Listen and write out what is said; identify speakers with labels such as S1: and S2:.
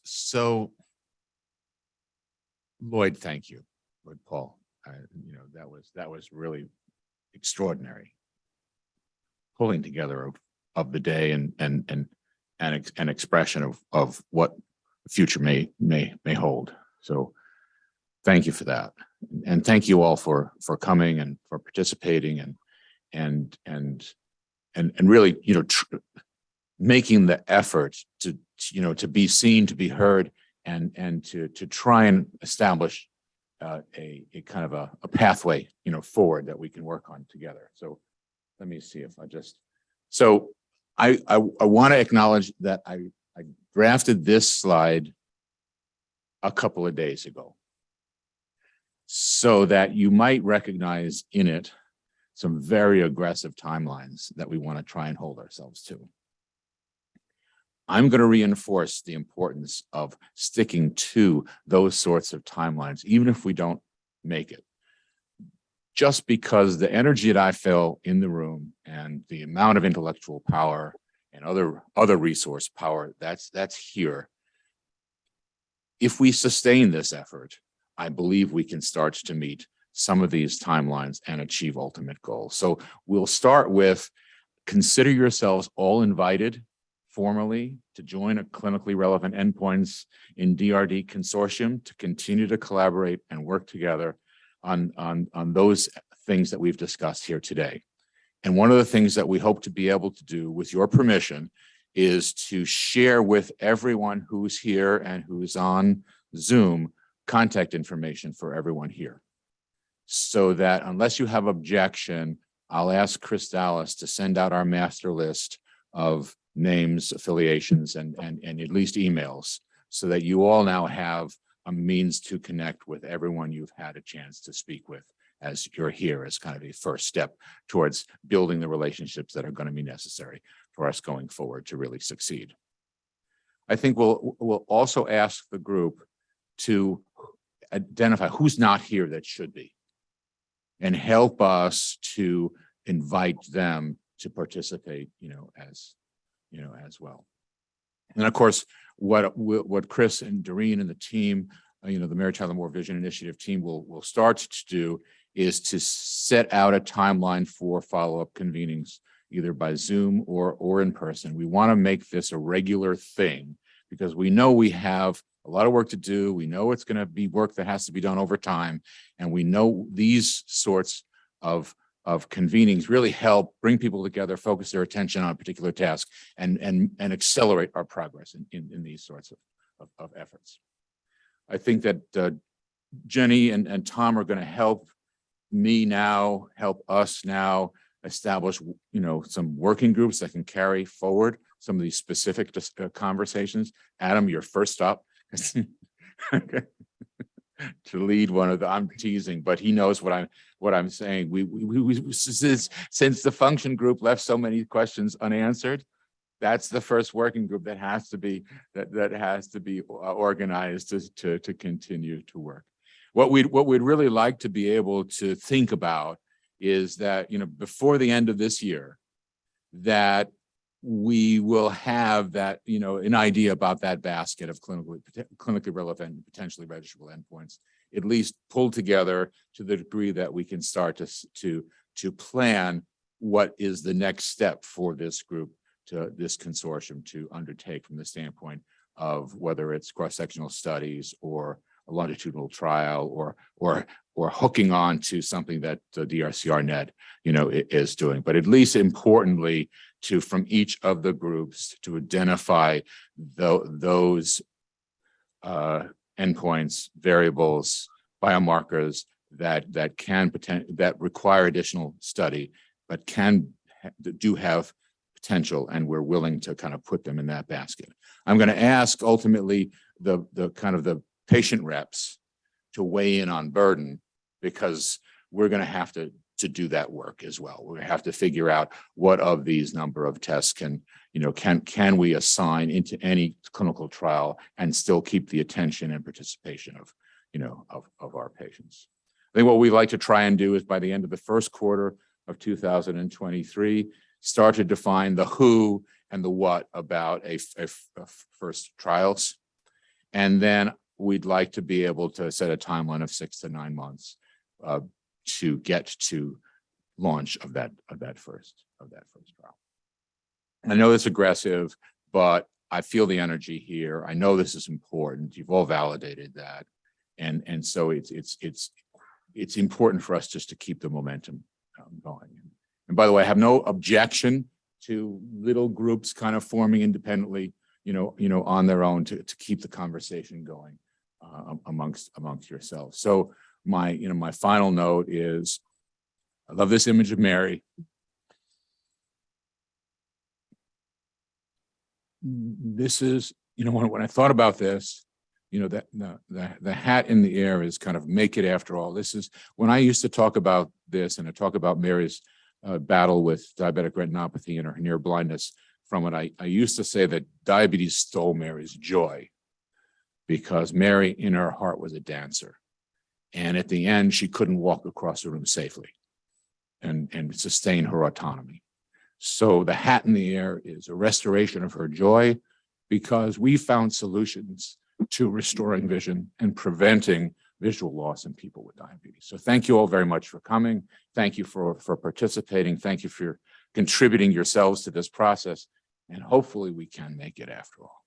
S1: So, Lloyd, thank you, Lloyd Paul. That was really extraordinary. Pulling together of the day and an expression of what the future may hold. So, thank you for that, and thank you all for coming and for participating and really making the effort to be seen, to be heard, and to try and establish a kind of a pathway forward that we can work on together. So let me see if I want to acknowledge that I drafted this slide a couple of days ago so that you might recognize in it some very aggressive timelines that we want to try and hold ourselves to. I'm going to reinforce the importance of sticking to those sorts of timelines, even if we don't make it. Just because the energy that I feel in the room and the amount of intellectual power and other resource power that's here, if we sustain this effort, I believe we can start to meet some of these timelines and achieve ultimate goals. So we'll start with, consider yourselves all invited formally to join a clinically relevant endpoints in DRD consortium to continue to collaborate and work together on those things that we've discussed here today. And one of the things that we hope to be able to do, with your permission, is to share with everyone who's here and who's on Zoom contact information for everyone here, so that unless you have objection, I'll ask Chris Dallas to send out our master list of names, affiliations, and at least emails, so that you all now have a means to connect with everyone you've had a chance to speak with as you're here, as kind of a first step towards building the relationships that are going to be necessary for us going forward to really succeed. I think we'll also ask the group to identify who's not here that should be, and help us to invite them to participate, as well. And of course, what Chris and Doreen and the team, the Mary Tyler Moore Vision Initiative team will start to do is to set out a timeline for follow-up convenings, either by Zoom or in person. We want to make this a regular thing because we know we have a lot of work to do. We know it's going to be work that has to be done over time. And we know these sorts of convenings really help bring people together, focus their attention on a particular task, and accelerate our progress in these sorts of efforts. I think that Jenny and Tom are going to help us now establish, some working groups that can carry forward some of these specific conversations. Adam, you're first up. Okay. To lead one of the, I'm teasing, but he knows what I'm saying. We since the function group left so many questions unanswered, that's the first working group that has to be organized to continue to work. What we'd really like to be able to think about is that, before the end of this year, that we will have that, an idea about that basket of clinically relevant and potentially registrable endpoints, at least pulled together to the degree that we can start to plan what is the next step for this group, to this consortium, to undertake from the standpoint of whether it's cross-sectional studies or a longitudinal trial or hooking on to something that the DRCR-NET, is doing. But at least importantly, from each of the groups to identify those endpoints, variables, biomarkers that require additional study, but do have potential, and we're willing to kind of put them in that basket. I'm going to ask ultimately the patient reps to weigh in on burden, because we're going to have to do that work as well. We're going to have to figure out what of these number of tests can we assign into any clinical trial and still keep the attention and participation of our patients. I think what we like to try and do is, by the end of the first quarter of 2023, start to define the who and the what about a first trials. And then we'd like to be able to set a timeline of 6 to 9 months to get to launch of that first trial. I know it's aggressive, but I feel the energy here. I know this is important. You've all validated that. And so it's important for us just to keep the momentum going. And by the way, I have no objection to little groups kind of forming independently, on their own to keep the conversation going amongst yourselves. So my final note is, I love this image of Mary. This is, when I thought about this, that the hat in the air is kind of make it after all. This is when I used to talk about this, and I talk about Mary's battle with diabetic retinopathy and her near blindness from it. I used to say that diabetes stole Mary's joy, because Mary in her heart was a dancer. And at the end, she couldn't walk across the room safely and sustain her autonomy. So the hat in the air is a restoration of her joy, because we found solutions to restoring vision and preventing visual loss in people with diabetes. So thank you all very much for coming. Thank you for participating. Thank you for contributing yourselves to this process. And hopefully we can make it after all.